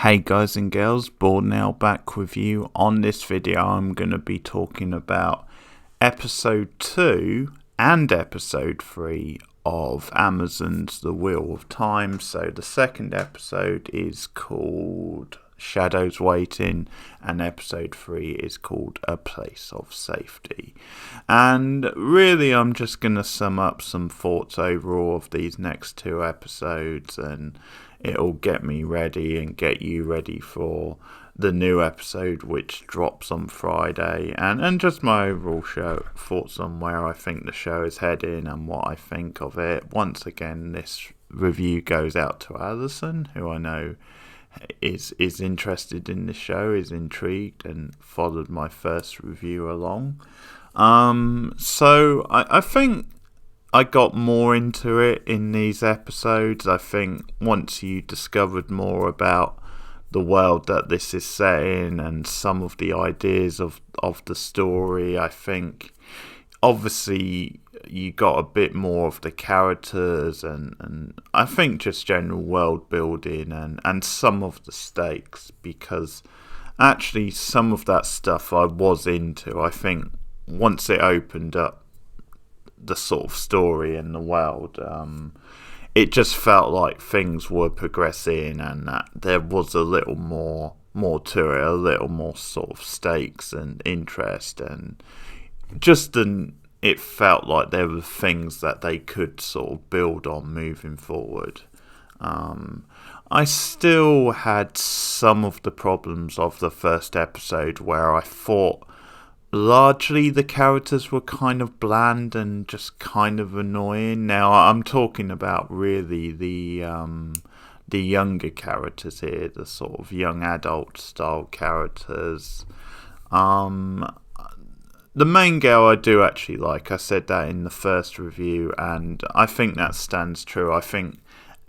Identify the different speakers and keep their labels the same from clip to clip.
Speaker 1: Hey guys and girls, Bored Now back with you. On this video I'm going to be talking about episode 2 and episode 3 of Amazon's The Wheel of Time. So the second episode is called Shadows Waiting and episode 3 is called A Place of Safety. And really I'm just going to sum up some thoughts overall of these next two episodes, and it'll get me ready and get you ready for the new episode which drops on Friday, and just my overall thoughts on where I think the show is heading and what I think of it. Once again, this review goes out to Alison, who I know is interested in the show, is intrigued, and followed my first review along. So I think I got more into it in these episodes. I think once you discovered more about the world that this is set in and some of the ideas of the story, I think obviously you got a bit more of the characters and I think just general world building and some of the stakes, because actually some of that stuff I was into. I think once it opened up the sort of story in the world, it just felt like things were progressing and that there was a little more to it, a little more sort of stakes and interest, and it felt like there were things that they could sort of build on moving forward. I still had some of the problems of the first episode where I thought largely the characters were kind of bland and just kind of annoying. Now I'm talking about really the younger characters here, the sort of young adult style characters. The main girl I do actually like. I said that in the first review, and I think that stands true. I think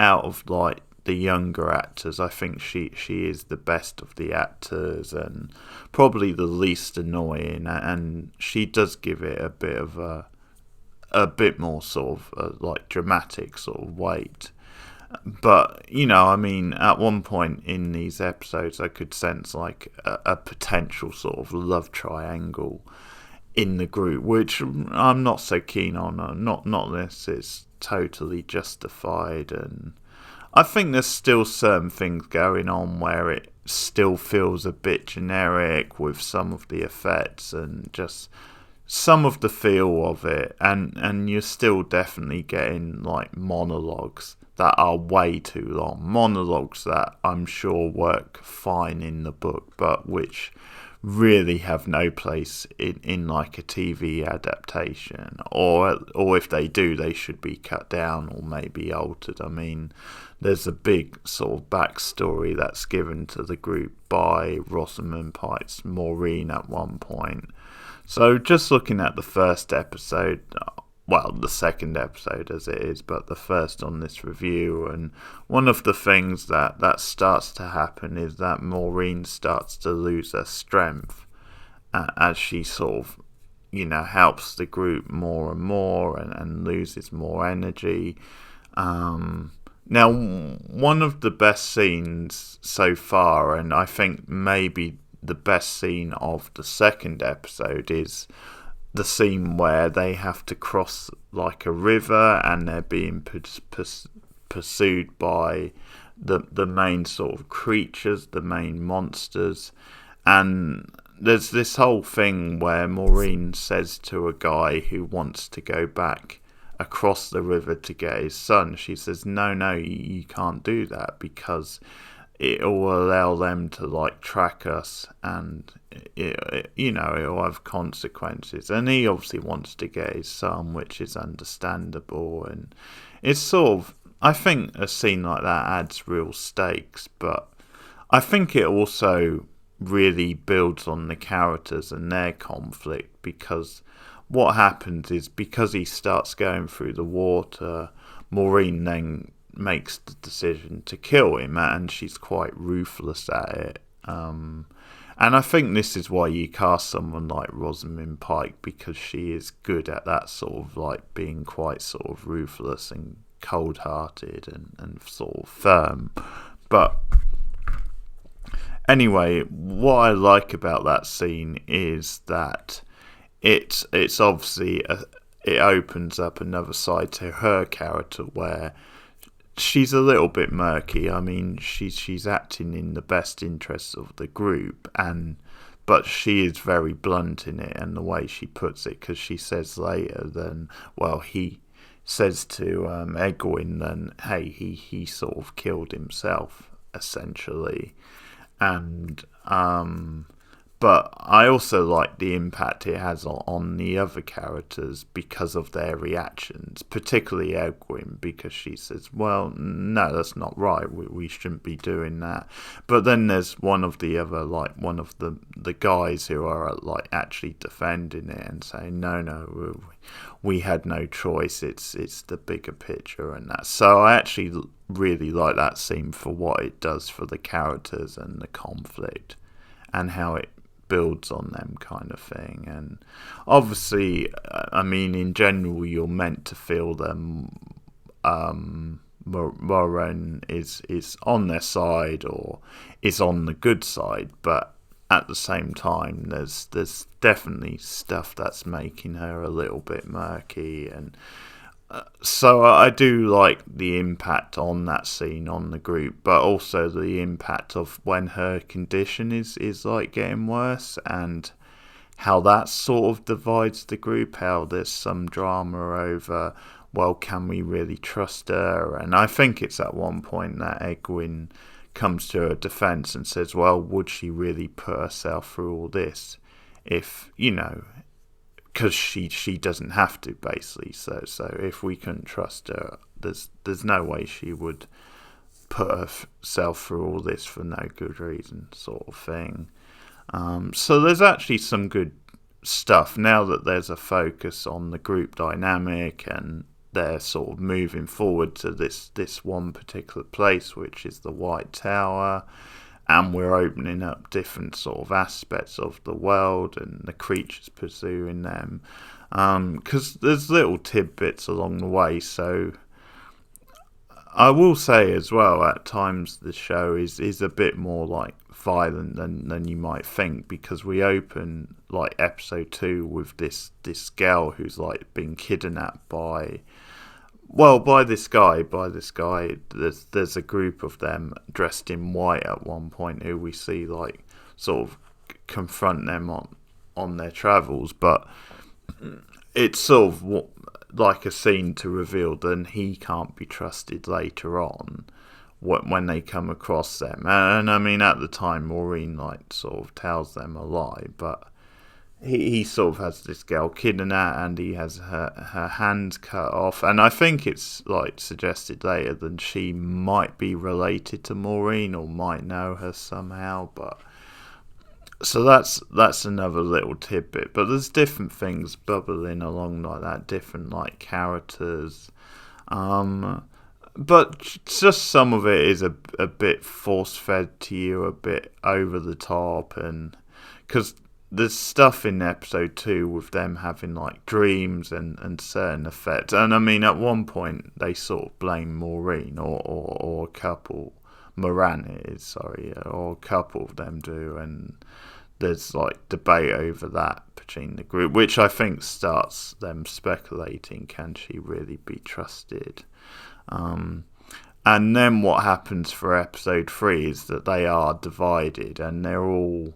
Speaker 1: out of like the younger actors, I think she is the best of the actors and probably the least annoying, and she does give it a bit of a bit more sort of like dramatic sort of weight. But I mean, at one point in these episodes I could sense like a potential sort of love triangle in the group, which I'm not so keen on. Not this is totally justified, and I think there's still certain things going on where it still feels a bit generic with some of the effects and just some of the feel of it, and you're still definitely getting like monologues that are way too long, monologues that I'm sure work fine in the book but which really have no place in like a TV adaptation, or if they do, they should be cut down or maybe altered. I mean, there's a big sort of backstory that's given to the group by Rosamund Pike's Maureen at one point. So just looking at the first episode, well, the second episode as it is, but the first on this review, and one of the things that starts to happen is that Maureen starts to lose her strength as she sort of, helps the group more and more and loses more energy. Now, one of the best scenes so far, and I think maybe the best scene of the second episode, is the scene where they have to cross like a river and they're being pursued by the main sort of creatures, the main monsters, and there's this whole thing where Maureen says to a guy who wants to go back across the river to get his son, she says, no, you can't do that because it will allow them to like track us, and it'll have consequences. And he obviously wants to get his son, which is understandable, and it's sort of, I think a scene like that adds real stakes, but I think it also really builds on the characters and their conflict, because what happens is, because he starts going through the water, Maureen then makes the decision to kill him, and she's quite ruthless at it. And I think this is why you cast someone like Rosamund Pike, because she is good at that sort of like being quite sort of ruthless and cold-hearted and sort of firm. But Anyway, what I like about that scene is that it's obviously it opens up another side to her character where she's a little bit murky. I mean, she's acting in the best interests of the group, but she is very blunt in it, and the way she puts it, because she says later, then, well, he says to Egwene, then, hey, he sort of killed himself, essentially. And but I also like the impact it has on the other characters because of their reactions, particularly Egwene, because she says, well, no, that's not right, we shouldn't be doing that. But then there's one of the guys who are like actually defending it and saying, no, we had no choice, it's the bigger picture and that. So I actually really like that scene for what it does for the characters and the conflict and how it builds on them, kind of thing. And obviously, I mean, in general, you're meant to feel them. Moiraine is on their side or is on the good side, but at the same time, there's definitely stuff that's making her a little bit murky. And so I do like the impact on that scene on the group, but also the impact of when her condition is like getting worse, and how that sort of divides the group, how there's some drama over, well, can we really trust her? And I think it's at one point that Egwene comes to her defense and says, well, would she really put herself through all this if, because she doesn't have to, basically. So if we couldn't trust her, there's no way she would put herself through all this for no good reason, sort of thing. So there's actually some good stuff now that there's a focus on the group dynamic, and they're sort of moving forward to this one particular place, which is the White Tower. And we're opening up different sort of aspects of the world and the creatures pursuing them. Because there's little tidbits along the way. So I will say as well, at times the show is a bit more like violent than you might think, because we open like episode 2 with this girl who's like been kidnapped by this guy. There's a group of them dressed in white at one point who we see like sort of confront them on their travels, but it's sort of like a scene to reveal that he can't be trusted later on when they come across them. And I mean, at the time, Maureen like sort of tells them a lie, but he sort of has this girl kidnapped, and he has her hands cut off, and I think it's like suggested later that she might be related to Maureen or might know her somehow. But so that's another little tidbit. But there's different things bubbling along like that, different like characters. But just some of it is a bit force-fed to you, a bit over the top, and because there's stuff in episode 2 with them having like dreams and certain effects. And I mean, at one point they sort of blame Maureen or a couple, Moran or a couple of them do, and there's like debate over that between the group, which I think starts them speculating, can she really be trusted? And then what happens for episode 3 is that they are divided, and they're all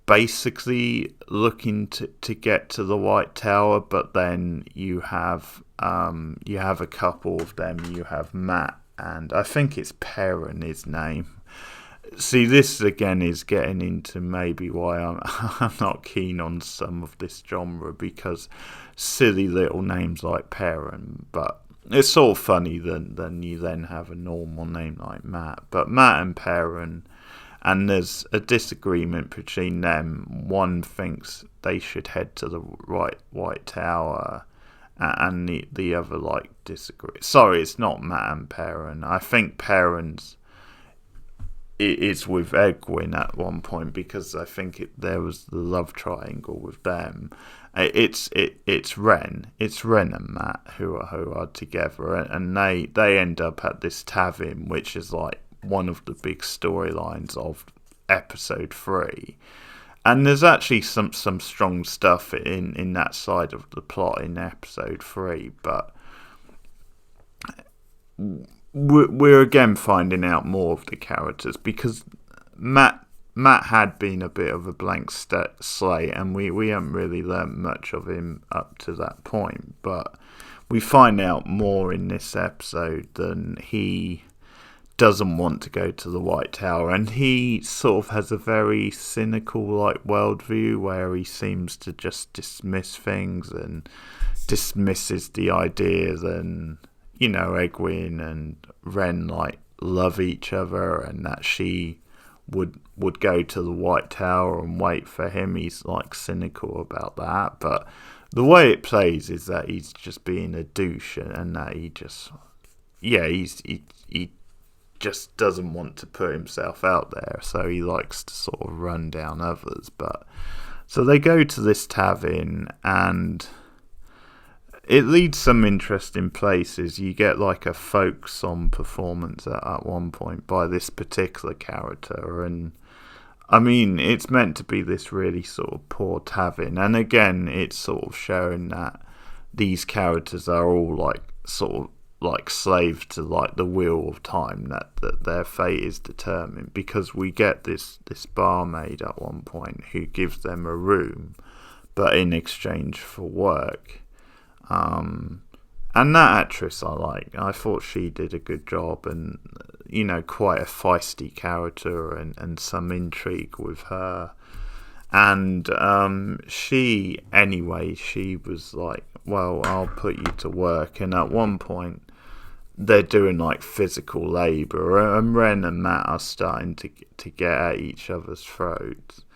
Speaker 1: basically looking to get to the White Tower, but then you have a couple of them. You have Mat, and I think it's Perrin, his name. See, this again is getting into maybe why I'm not keen on some of this genre, because silly little names like Perrin, but it's sort of funny than you then have a normal name like Mat. But Mat and Perrin, and there's a disagreement between them. One thinks they should head to the White Tower, and the other like disagree. Sorry, it's not Mat and Perrin. I think Perrin's is with Egwene at one point, because I think there was the love triangle with them. It's Ren and Mat who are together, and they end up at this tavern, which is like one of the big storylines of episode 3. And there's actually some strong stuff in that side of the plot in episode 3, but we're again finding out more of the characters, because Matt had been a bit of a blank slate, and we haven't really learned much of him up to that point, but we find out more in this episode than he doesn't want to go to the White Tower, and he sort of has a very cynical worldview where he seems to just dismiss things and dismisses the idea that Egwene and Ren love each other, and that she would go to the White Tower and wait for him. He's cynical about that, but the way it plays is that he's just being a douche, and that he just doesn't want to put himself out there, so he likes to sort of run down others. But so they go to this tavern, and it leads some interesting places. You get a folk song performance at one point by this particular character, and I mean, it's meant to be this really sort of poor tavern, and again, it's sort of showing that these characters are all sort of slaves to the wheel of time, that their fate is determined, because we get this barmaid at one point who gives them a room, but in exchange for work. And that actress I thought she did a good job, and quite a feisty character, and some intrigue with her. And she was well, I'll put you to work. And at one point they're doing physical labour, and Ren and Matt are starting to get at each other's throats.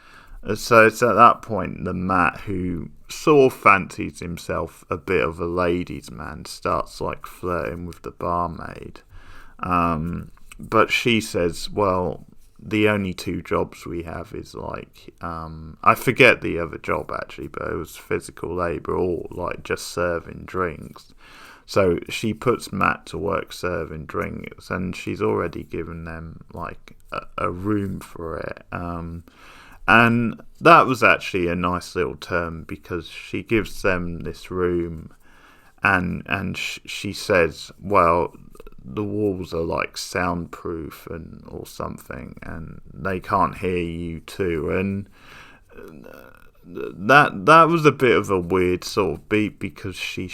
Speaker 1: So it's at that point that Matt, who sort of fancies himself a bit of a ladies' man, starts flirting with the barmaid. But she says, well, the only 2 jobs we have is I forget the other job actually, but it was physical labour or just serving drinks. So she puts Matt to work serving drinks, and she's already given them a room for it. And that was actually a nice little turn, because she gives them this room, and she says, well, the walls are soundproof or something, and they can't hear you too. And that was a bit of a weird sort of beat, because she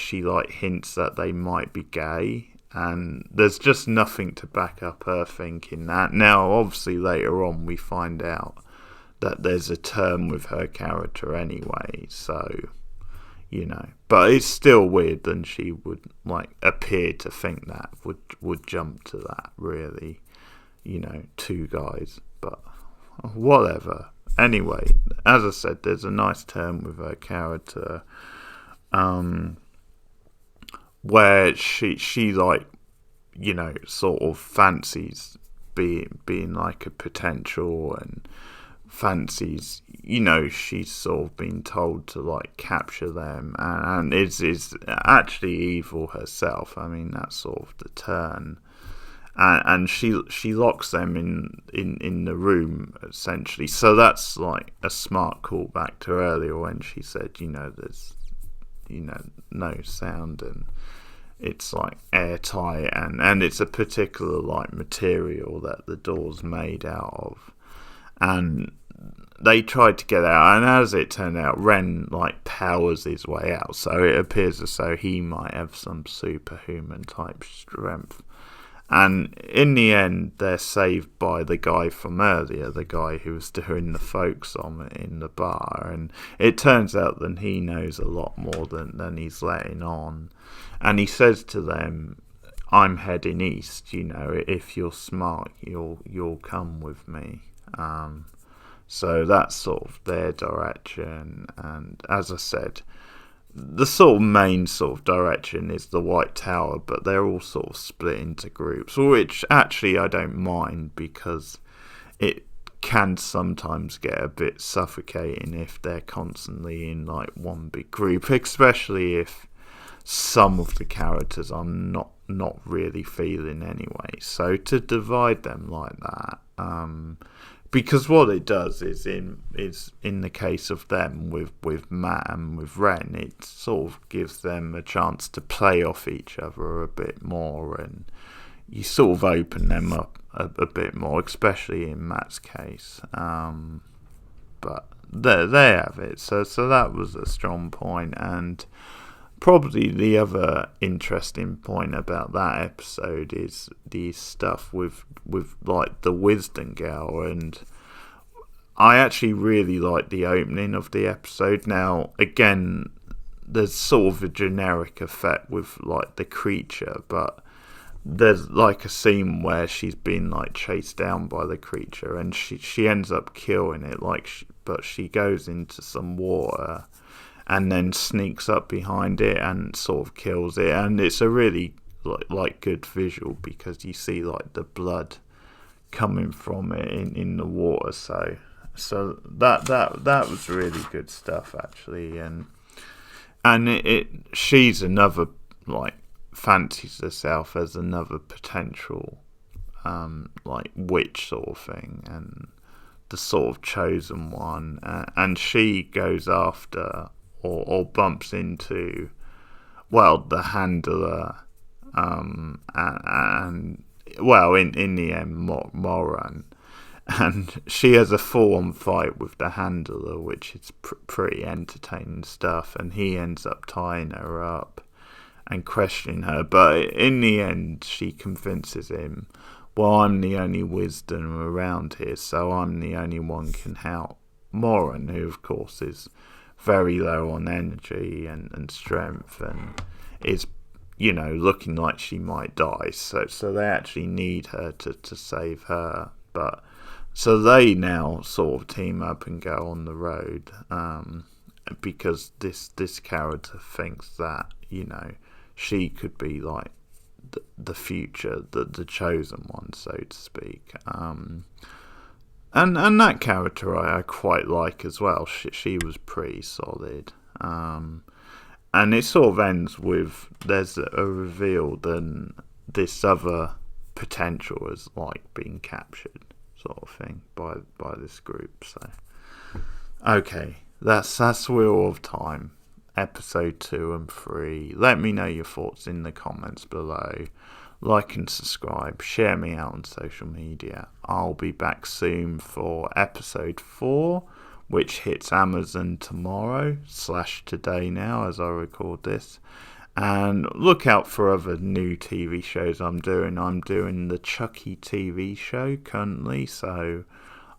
Speaker 1: hints that they might be gay, and there's just nothing to back up her thinking that. Now, obviously, later on we find out that there's a term with her character anyway, so but it's still weird that she would appear to think that, would jump to that, really, 2 guys, but whatever. Anyway, as I said, there's a nice term with her character, where she sort of fancies being a potential, and fancies, she's sort of been told to capture them, and is actually evil herself. I mean, that's sort of the turn, and she locks them in the room, essentially. So that's a smart callback to earlier when she said, there's no sound, and it's airtight, and it's a particular material that the door's made out of. And they tried to get out, and as it turned out, Ren powers his way out, so it appears as though he might have some superhuman type strength. And in the end, they're saved by the guy from earlier, the guy who was doing the folk song in the bar, and it turns out that he knows a lot more than he's letting on. And he says to them, I'm heading east, if you're smart, you'll come with me. So that's sort of their direction, and as I said, the sort of main sort of direction is the White Tower, but they're all sort of split into groups, which actually I don't mind, because it can sometimes get a bit suffocating if they're constantly in one big group, especially if some of the characters I'm not really feeling anyway. So to divide them like that because what it does is in the case of them with Matt and with Ren, it sort of gives them a chance to play off each other a bit more, and you sort of open them up a bit more, especially in Matt's case. But there they have it. So that was a strong point, and probably the other interesting point about that episode is the stuff with like the Wisdom Girl, and I actually really like the opening of the episode. Now, again, there's sort of a generic effect with like the creature, but there's like a scene where she's been like chased down by the creature, and she ends up killing it. But she goes into some water and then sneaks up behind it and sort of kills it, and it's a really like good visual because you see like the blood coming from it in the water. So that was really good stuff actually, and she's another like fancies herself as another potential like witch sort of thing, and the sort of chosen one, and she goes after or bumps into, well, the handler, and well, in the end, Moran, and she has a full-on fight with the handler, which is pretty entertaining stuff, and he ends up tying her up and questioning her, but in the end, she convinces him, well, I'm the only wisdom around here, so I'm the only one can help Moran, who of course is very low on energy and strength, and is, looking like she might die. So they actually need her to save her. But so they now sort of team up and go on the road, because this character thinks that she could be like the future, the chosen one, so to speak. And that character I quite like as well. She was pretty solid. And it sort of ends with there's a reveal, then this other potential is like being captured, sort of thing, by this group. So okay, that's Wheel of Time, episode 2 and 3. Let me know your thoughts in the comments below. Like and subscribe, share me out on social media. I'll be back soon for episode 4, which hits Amazon tomorrow / today now as I record this. And look out for other new TV shows I'm doing. I'm doing the Chucky TV show currently, so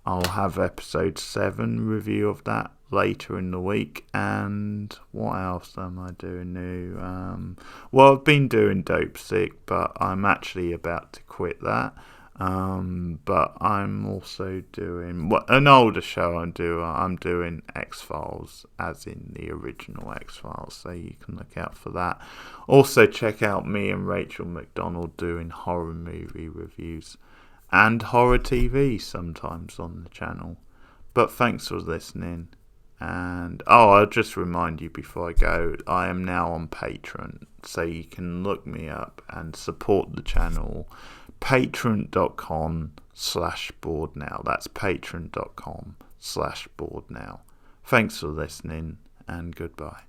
Speaker 1: I'll have episode 7 review of that later in the week. And what else am I doing new? Well, I've been doing Dope Sick, but I'm actually about to quit that. But I'm also doing an older show. I'm doing X-Files, as in the original X-Files, so you can look out for that. Also check out me and Rachel McDonald doing horror movie reviews and horror TV sometimes on the channel. But thanks for listening. And I'll just remind you before I go, I am now on Patreon, so you can look me up and support the channel. Patreon.com/borednow. That's patreon.com/borednow. Thanks for listening, and goodbye.